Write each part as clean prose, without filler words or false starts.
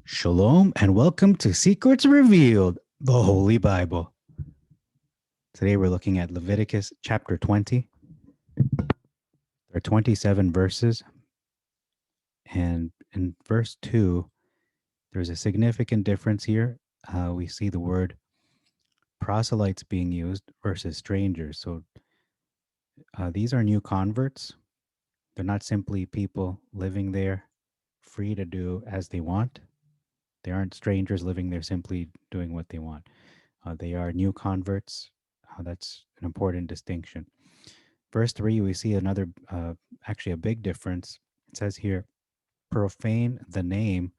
Shalom and welcome to Secrets Revealed, the Holy Bible. Today we're looking at Leviticus chapter 20. There are 27 verses, and in verse 2, there's a significant difference here. We see the word proselytes being used versus strangers. So these are new converts. They're not simply people living there free to do as they want. They aren't strangers living there simply doing what they want. They are new converts. That's an important distinction. Verse 3, we see another, actually a big difference. It says here, profane the name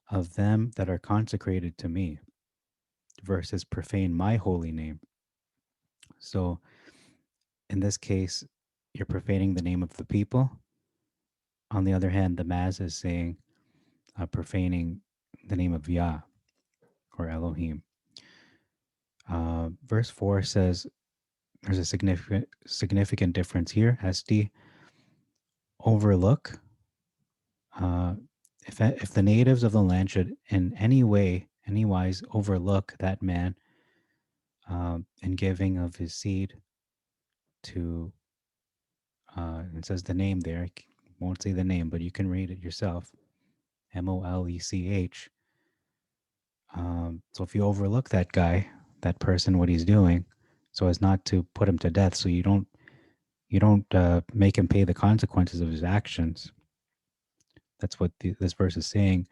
of them that are consecrated to me versus profane my holy name. So in this case, you're profaning the name of the people. On the other hand, the Maz is saying profaning the name of Yah or Elohim. Verse 4 says there's a significant difference here. Hesti, overlook. If the natives of the land should in any wise overlook that man in giving of his seed to, it says the name there, I won't say the name, but you can read it yourself, Molech. So if you overlook that guy, that person, what he's doing, so as not to put him to death, so you don't make him pay the consequences of his actions. That's what this verse is saying.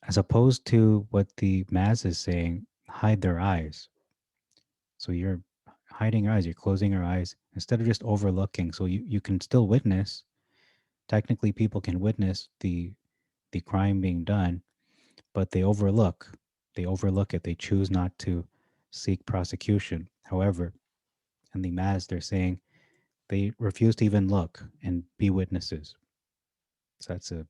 As opposed to what the Maz is saying, hide their eyes. So you're hiding your eyes, you're closing your eyes instead of just overlooking. So you can still witness. Technically, people can witness the crime being done, but they overlook. They overlook it. They choose not to seek prosecution. However, in the Maz, they're saying they refuse to even look and be witnesses. So that's a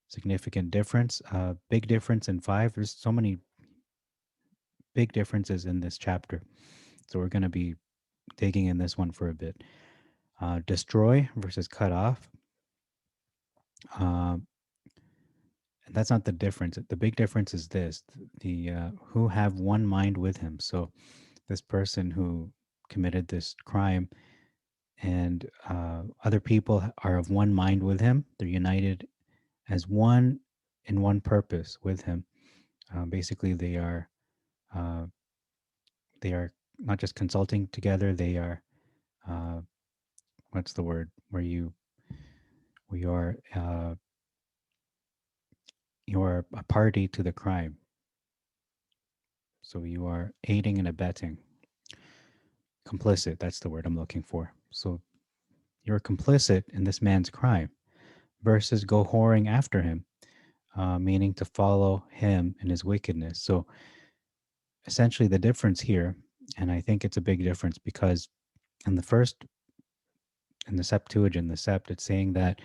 significant difference. Big difference in 5. There's so many big differences in this chapter. So we're going to be digging in this one for a bit. Destroy versus cut off. And that's not the difference. The big difference is this: the who have one mind with him. So this person who committed this crime and other people are of one mind with him. They're united as one in one purpose with him. Basically, they are not just consulting together. They are what's the word? We are you are a party to the crime. So you are aiding and abetting. Complicit, that's the word I'm looking for. So you're complicit in this man's crime versus go whoring after him, meaning to follow him in his wickedness. So essentially the difference here, and I think it's a big difference because in the Septuagint, the Sept, it's saying that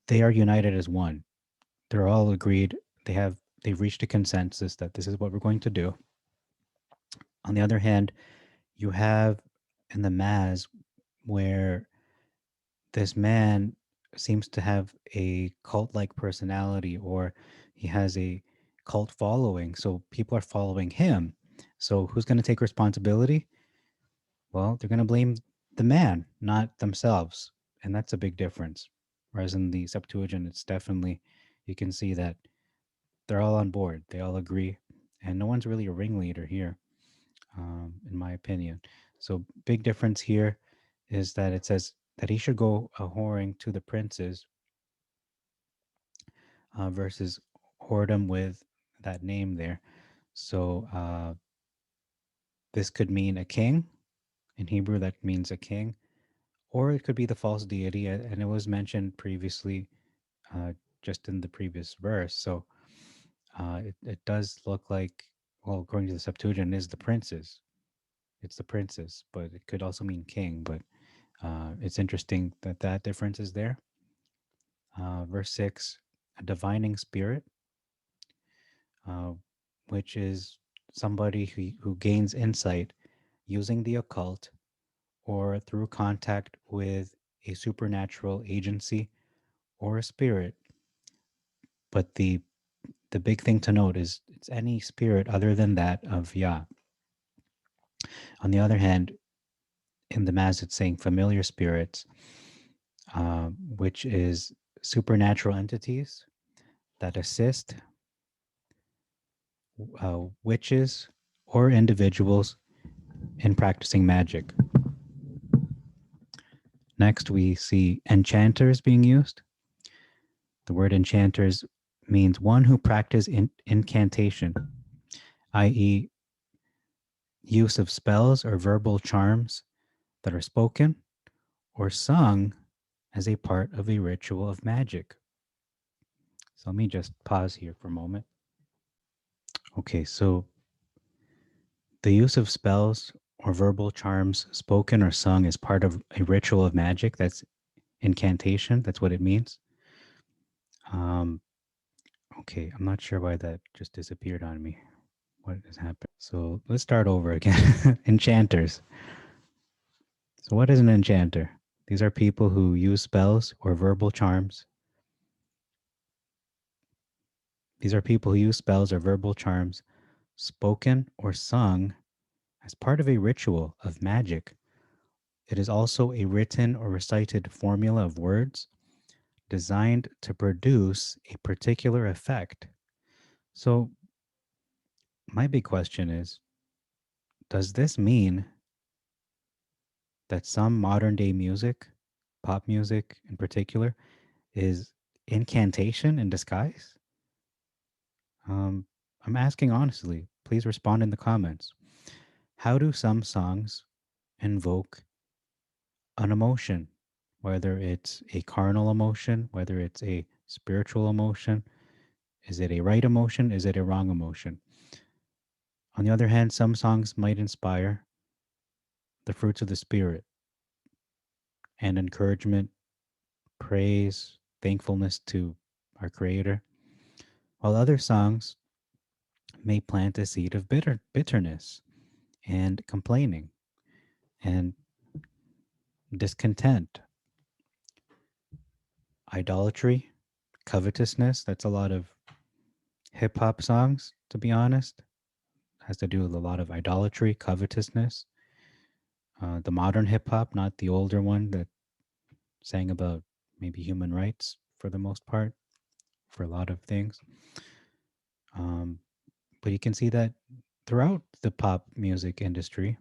they are united as one. They're all agreed. They've reached a consensus that this is what we're going to do. On the other hand, you have in the Maz where this man seems to have a cult-like personality, or he has a cult following. So people are following him. So who's going to take responsibility? Well, they're going to blame the man, not themselves. And that's a big difference. Whereas in the Septuagint, it's definitely, you can see that they're all on board. They all agree. And no one's really a ringleader here, in my opinion. So big difference here is that it says that he should go a whoring to the princes versus whoredom with that name there. So this could mean a king. In Hebrew, that means a king. Or it could be the false deity, and it was mentioned previously just in the previous verse. So it does look like, well, according to the Septuagint, is the princes. It's the princes, but it could also mean king. But it's interesting that difference is there. Verse 6, a divining spirit, uh, which is somebody who gains insight using the occult or through contact with a supernatural agency or a spirit. But the big thing to note is it's any spirit other than that of Yah. On the other hand, in the Mass, it's saying familiar spirits, which is supernatural entities that assist witches or individuals in practicing magic. Next, we see enchanters being used. The word enchanters means one who practice incantation, i.e., use of spells or verbal charms that are spoken or sung as a part of a ritual of magic. So let me just pause here for a moment. Okay, so the use of spells or verbal charms spoken or sung as part of a ritual of magic, that's incantation, that's what it means. Um, okay, I'm not sure why that just disappeared on me. What has happened? So let's start over again. Enchanters. So, what is an enchanter? These are people who use spells or verbal charms. These are people who use spells or verbal charms spoken or sung as part of a ritual of magic. It is also a written or recited formula of words designed to produce a particular effect. So, my big question is, does this mean that some modern day music, pop music in particular, is incantation in disguise? Um, I'm asking honestly. Please respond in the comments. How do some songs invoke an emotion, whether it's a carnal emotion, whether it's a spiritual emotion? Is it a right emotion? Is it a wrong emotion? On the other hand, some songs might inspire the fruits of the Spirit and encouragement, praise, thankfulness to our Creator, while other songs may plant a seed of bitterness and complaining and discontent, idolatry, covetousness. That's a lot of hip hop songs, to be honest. Has to do with a lot of idolatry, covetousness. The modern hip hop, not the older one that sang about maybe human rights for the most part, for a lot of things. Um, but you can see that throughout the pop music industry,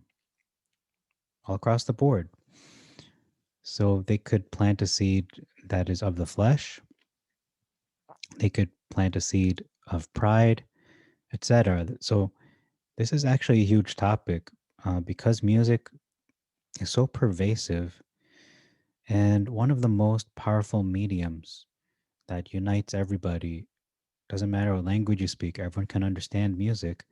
all across the board. So they could plant a seed that is of the flesh, they could plant a seed of pride, etc. So this is actually a huge topic because music is so pervasive and one of the most powerful mediums that unites everybody. Doesn't matter what language you speak, everyone can understand music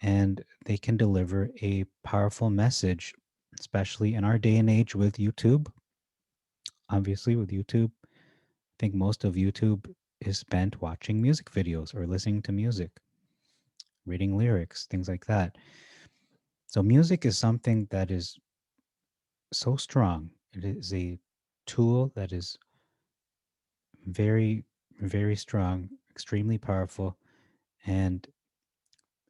and they can deliver a powerful message, especially in our day and age with YouTube. Obviously, with YouTube, I think most of YouTube is spent watching music videos or listening to music, reading lyrics, things like that. So, music is something that is so strong. It is a tool that is very, very strong, extremely powerful, and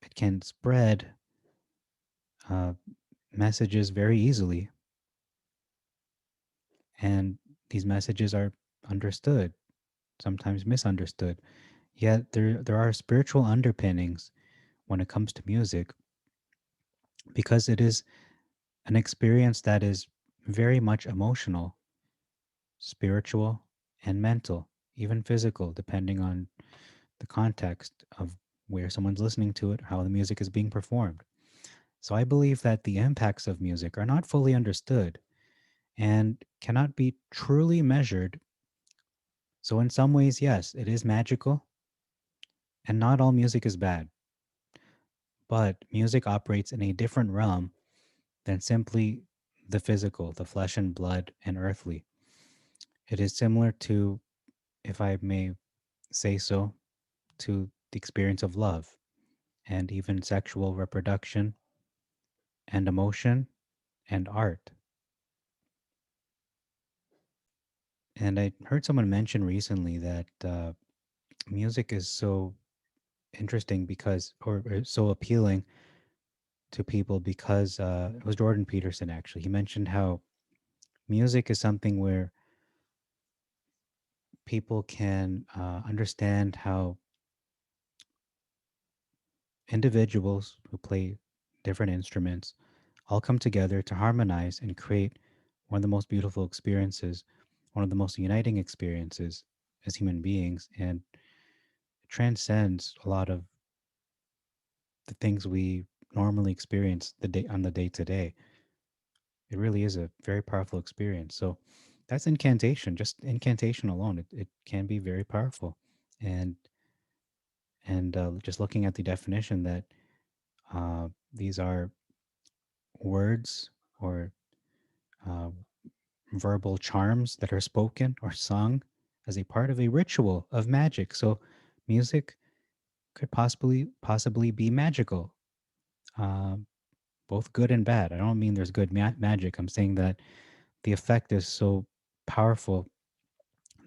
it can spread uh, messages very easily. And these messages are understood, sometimes misunderstood. Yet there are spiritual underpinnings when it comes to music because it is an experience that is very much emotional, spiritual, and mental, even physical, depending on the context of where someone's listening to it, how the music is being performed. So I believe that the impacts of music are not fully understood and cannot be truly measured. So, in some ways, yes, it is magical, and not all music is bad, but music operates in a different realm than simply the physical, the flesh and blood and earthly. It is similar to, if I may say so to the experience of love and even sexual reproduction and emotion and art. And I heard someone mention recently that music is so interesting because, or so appealing to people because it was Jordan Peterson actually. He mentioned how music is something where people can understand how individuals who play different instruments all come together to harmonize and create one of the most beautiful experiences, one of the most uniting experiences as human beings, and it transcends a lot of the things we normally experience the day on the day to day. It really is a very powerful experience. So that's incantation. Just incantation alone, it can be very powerful. And just looking at the definition that these are words or uh, verbal charms that are spoken or sung as a part of a ritual of magic. So music could possibly be magical, um, both good and bad. I don't mean there's good magic. I'm saying that the effect is so powerful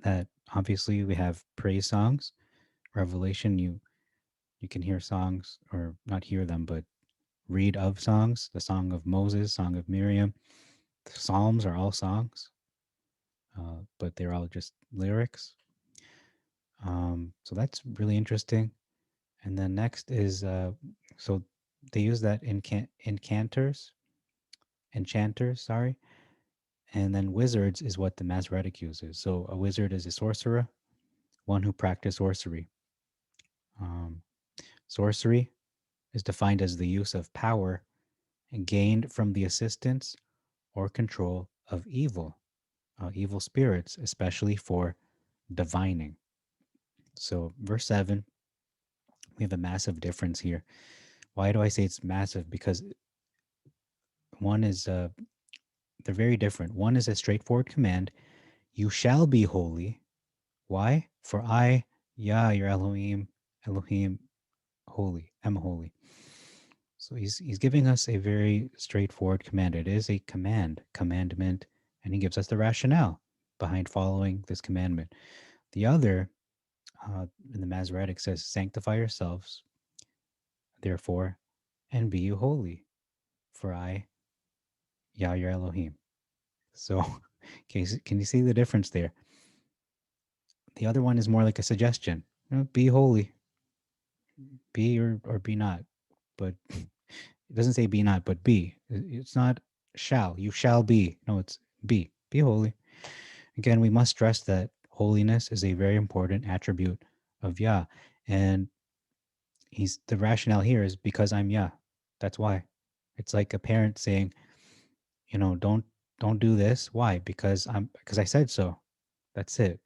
that obviously we have praise songs, revelation. You can hear songs or not hear them, but read of songs. The Song of Moses, Song of Miriam. The Psalms are all songs, but they're all just lyrics. So that's really interesting. And then next is so they use that enchanters, sorry. And then wizards is what the Masoretic uses. So a wizard is a sorcerer, one who practices sorcery. Um, Sorcery is defined as the use of power gained from the assistance or control of evil spirits, especially for divining. So, verse 7, we have a massive difference here. Why do I say it's massive? Because one is, they're very different. One is a straightforward command, you shall be holy. Why? For I, Yah, your Elohim, holy, am holy. So he's giving us a very straightforward command. It is a commandment, and he gives us the rationale behind following this commandment. The other in the Masoretic says, "Sanctify yourselves, therefore, and be you holy, for I, Yah, your Elohim." So, can you see the difference there? The other one is more like a suggestion. Be holy, be or be not. But it doesn't say be not, but be. It's not shall. You shall be. No, it's be. Be holy. Again, we must stress that holiness is a very important attribute of Yah. And he's the rationale here is because I'm Yah. That's why. It's like a parent saying, don't do this. Why? Because I said so. That's it.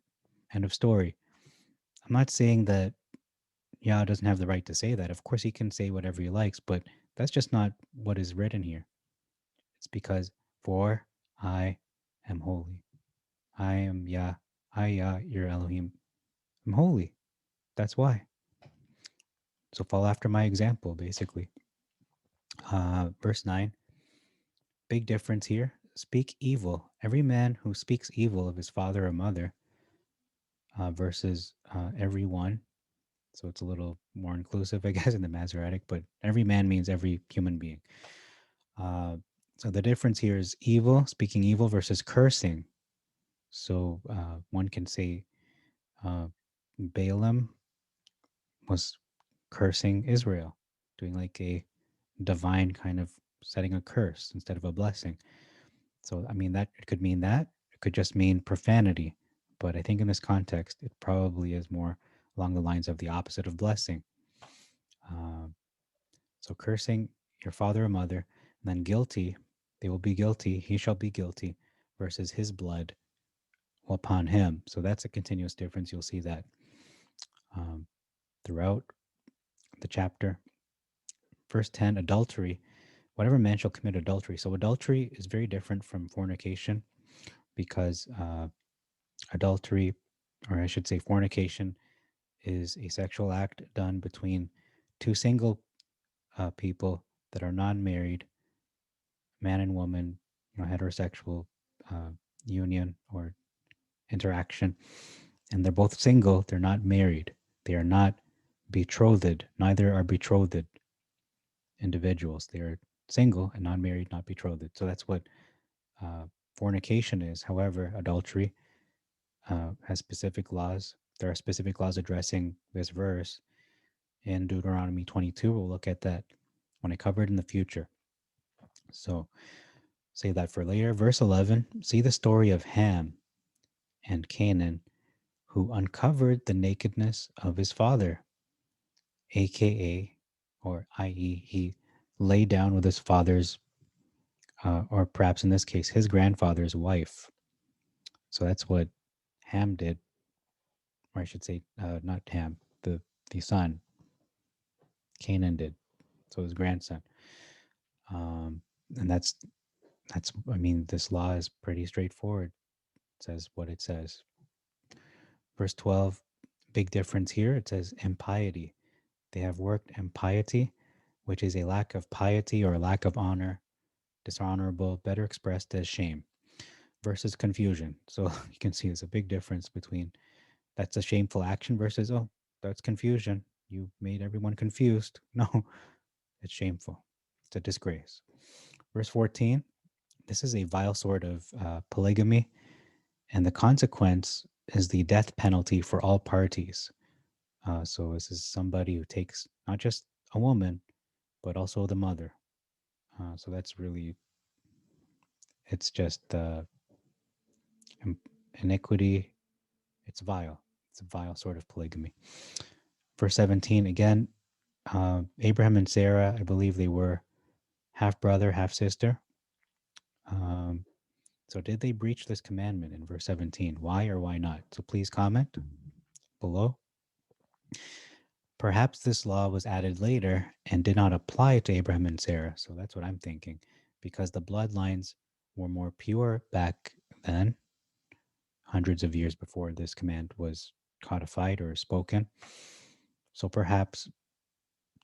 End of story. I'm not saying that Yah doesn't have the right to say that. Of course he can say whatever he likes, but that's just not what is written here. It's because for I am holy. I am Yah. I Yah, your Elohim. I'm holy. That's why. So follow after my example, basically. Verse 9, big difference here. Speak evil. Every man who speaks evil of his father or mother versus everyone. So it's a little more inclusive, I guess, in the Masoretic, but every man means every human being. Uh, so the difference here is evil, speaking evil versus cursing. So one can say uh, Balaam was cursing Israel, doing like a divine kind of setting a curse instead of a blessing. So, I mean, that it could mean that, it could just mean profanity. But I think in this context, it probably is more along the lines of the opposite of blessing. Uh, so, cursing your father or mother, and then guilty, they will be guilty, he shall be guilty, versus his blood upon him. So, that's a continuous difference. You'll see that um, throughout the chapter. Verse 10, adultery. Whatever man shall commit adultery. So, adultery is very different from fornication because adultery, or I should say fornication, is a sexual act done between two single people that are non-married, man and woman, heterosexual uh, union or interaction, and they're both single. They're not married. They are not betrothed. Neither are betrothed individuals. They are single and non married, not betrothed. So that's what uh, fornication is. However, adultery has specific laws. There are specific laws addressing this verse in Deuteronomy 22. We'll look at that when I cover it in the future. So save that for later. Verse 11, see the story of Ham and Canaan, who uncovered the nakedness of his father, aka, or i.e., he lay down with his father's, or perhaps in this case, his grandfather's wife. So that's what Ham did, or I should say, not Ham, the son, Canaan did. So his grandson, um, and that's. I mean, this law is pretty straightforward. It says what it says. Verse 12, big difference here. It says impiety. They have worked impiety, which is a lack of piety or a lack of honor, dishonorable, better expressed as shame, versus confusion. So you can see there's a big difference between that's a shameful action versus, oh, that's confusion. You made everyone confused. No, it's shameful. It's a disgrace. Verse 14, this is a vile sort of polygamy, and the consequence is the death penalty for all parties. So this is somebody who takes not just a woman, but also the mother. So that's really, it's just iniquity. It's vile. It's a vile sort of polygamy. Verse 17, again, Abraham and Sarah, I believe they were half brother, half sister. Um, so did they breach this commandment in verse 17? Why or why not? So please comment below. Perhaps this law was added later and did not apply to Abraham and Sarah. So that's what I'm thinking, because the bloodlines were more pure back then, hundreds of years before this command was codified or spoken. So perhaps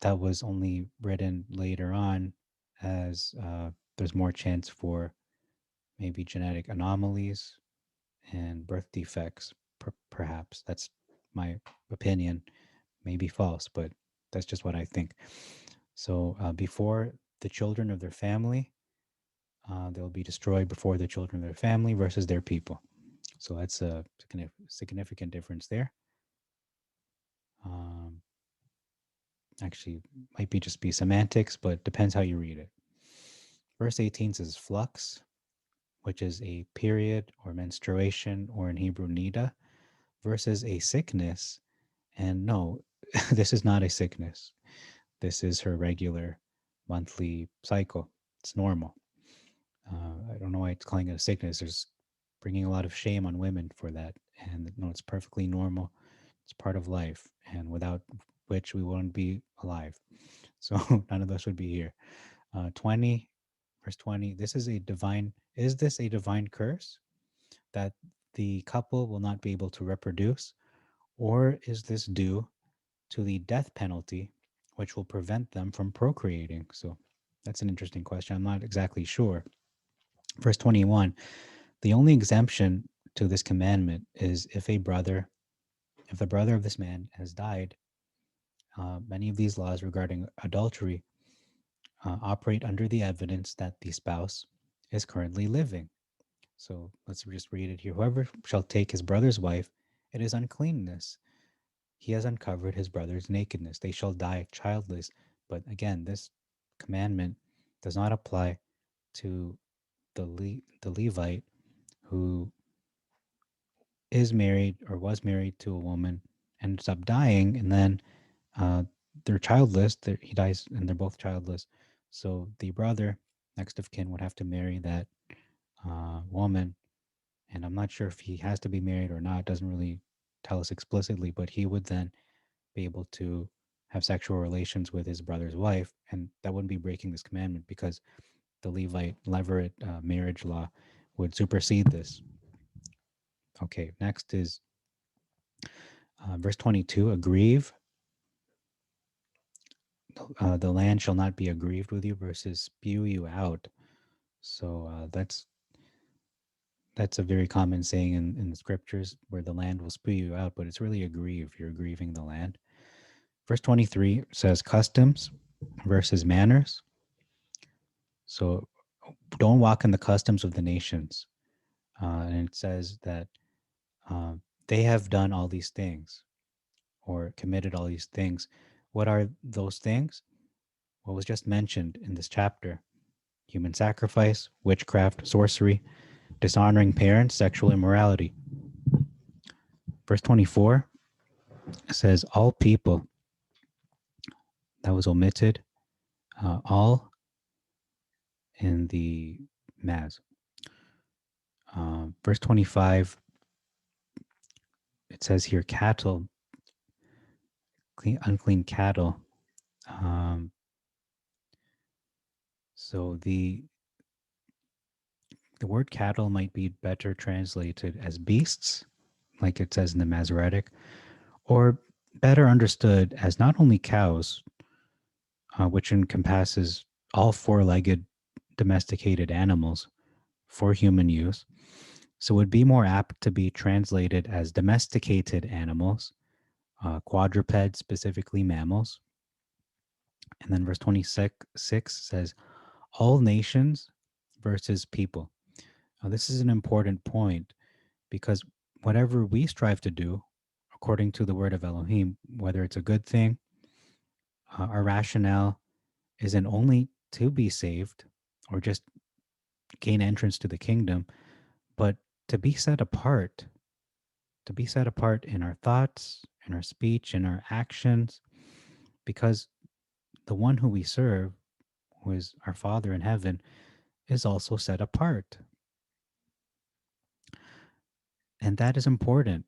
that was only written later on as there's more chance for maybe genetic anomalies and birth defects, perhaps. That's my opinion. Maybe false, but that's just what I think. So before the children of their family, they'll be destroyed before the children of their family versus their people. So that's a significant difference there. Um, Actually, might be just be semantics, but depends how you read it. Verse 18 says flux, which is a period or menstruation, or in Hebrew, nida, versus a sickness. And no, this is not a sickness. This is her regular monthly cycle. It's normal. I don't know why it's calling it a sickness. There's bringing a lot of shame on women for that. And no, it's perfectly normal. It's part of life. And without which we wouldn't be alive. So none of us would be here. 20, verse 20, is this a divine curse that the couple will not be able to reproduce? Or is this due to the death penalty, which will prevent them from procreating? So that's an interesting question. I'm not exactly sure. Verse 21, the only exemption to this commandment is if the brother of this man has died. Many of these laws regarding adultery operate under the evidence that the spouse is currently living. So let's just read it here. Whoever shall take his brother's wife, it is uncleanness. He has uncovered his brother's nakedness. They shall die childless. But again, this commandment does not apply to the Levite who is married or was married to a woman, ends up dying, and then uh, they're childless. He dies, and they're both childless. So the brother, next of kin, would have to marry that woman. And I'm not sure if he has to be married or not. It doesn't really tell us explicitly, but he would then be able to have sexual relations with his brother's wife, and that wouldn't be breaking this commandment because the Levite levirate marriage law would supersede this. Okay, next is Verse 22, aggrieve. The land shall not be aggrieved with you versus spew you out. So that's a very common saying in the scriptures where the land will spew you out, but it's really aggrieve. You're grieving the land. Verse 23 says customs versus manners. So don't walk in the customs of the nations. And it says that uh, they have done all these things or committed all these things. What are those things? What was just mentioned in this chapter: human sacrifice, witchcraft, sorcery, dishonoring parents, sexual immorality. Verse 24 says, all people, that was omitted, all in the Maz. Verse 25, it says here, cattle, unclean cattle. Um, so the word cattle might be better translated as beasts, like it says in the Masoretic, or better understood as not only cows, which encompasses all four-legged domesticated animals for human use. So it would be more apt to be translated as domesticated animals, quadrupeds, specifically mammals. And then verse 26 says, all nations versus people. Now, this is an important point because whatever we strive to do, according to the word of Elohim, whether it's a good thing, our rationale isn't only to be saved or just gain entrance to the kingdom, but to be set apart, to be set apart in our thoughts, in our speech, in our actions, because the one who we serve, who is our Father in heaven, is also set apart. And that is important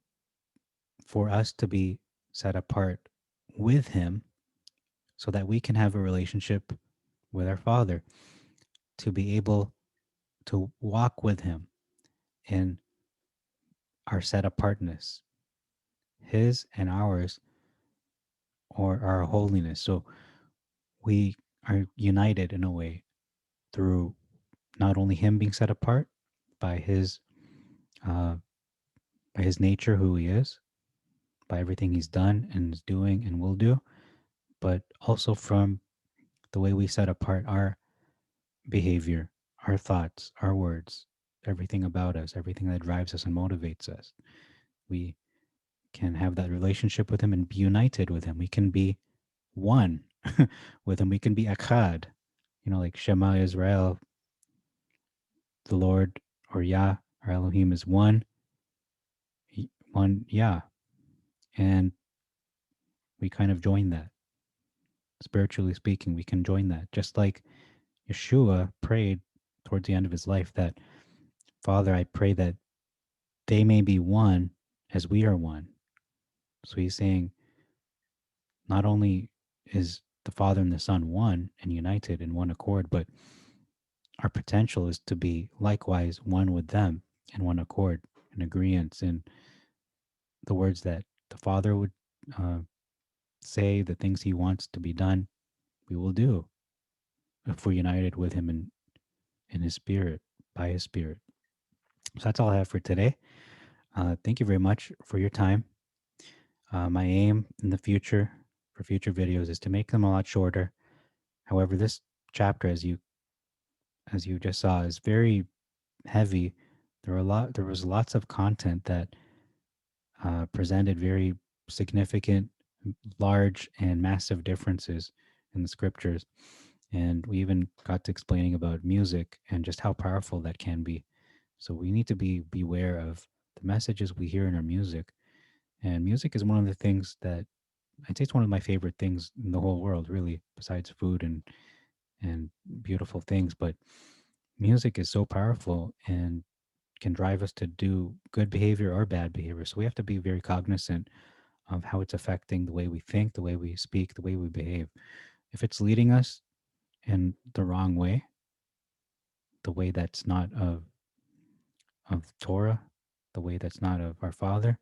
for us to be set apart with Him so that we can have a relationship with our Father, to be able to walk with Him in our set apartness, His and ours, or our holiness. So we are united in a way through not only Him being set apart by uh, by His nature, who He is, by everything He's done and is doing and will do, but also from the way we set apart our behavior, our thoughts, our words, everything about us, everything that drives us and motivates us. We can have that relationship with Him and be united with Him. We can be one with Him. We can be Akkad, like Shema Israel, the Lord or Yah, our Elohim is one, one Yah. And we kind of join that. Spiritually speaking, we can join that. Just like Yeshua prayed towards the end of his life that, Father, I pray that they may be one as we are one. So he's saying not only is the Father and the Son one and united in one accord, but our potential is to be likewise one with them in one accord, in agreement in the words that the Father would uh, say, the things he wants to be done, we will do if we're united with him in his spirit, by his spirit. So that's all I have for today. Thank you very much for your time. My aim in the future for future videos is to make them a lot shorter. However, this chapter, as you just saw, is very heavy. There was lots of content that presented very significant, large, and massive differences in the scriptures. And we even got to explaining about music and just how powerful that can be. So we need to beware of the messages we hear in our music. And music is one of the things that I'd say it's one of my favorite things in the whole world, really, besides food and beautiful things. But music is so powerful and can drive us to do good behavior or bad behavior. So we have to be very cognizant of how it's affecting the way we think, the way we speak, the way we behave. If it's leading us in the wrong way, the way that's not of Torah, the way that's not of our Father,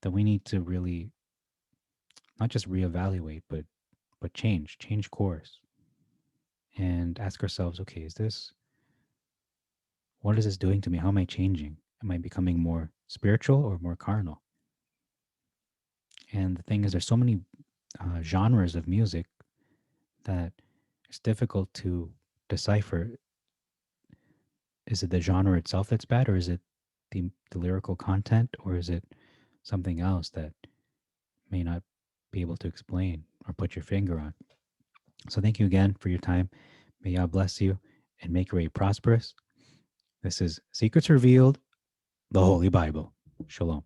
that we need to really not just reevaluate, but change course, and ask ourselves, okay, is this what is this doing to me? How am I changing? Am I becoming more spiritual or more carnal? And the thing is, there's so many genres of music that it's difficult to decipher. Is it the genre itself that's bad, or is it the lyrical content, or is it something else that may not be able to explain or put your finger on? So thank you again for your time. May God bless you and make your way prosperous. This is Secrets Revealed, the Holy Bible. Shalom.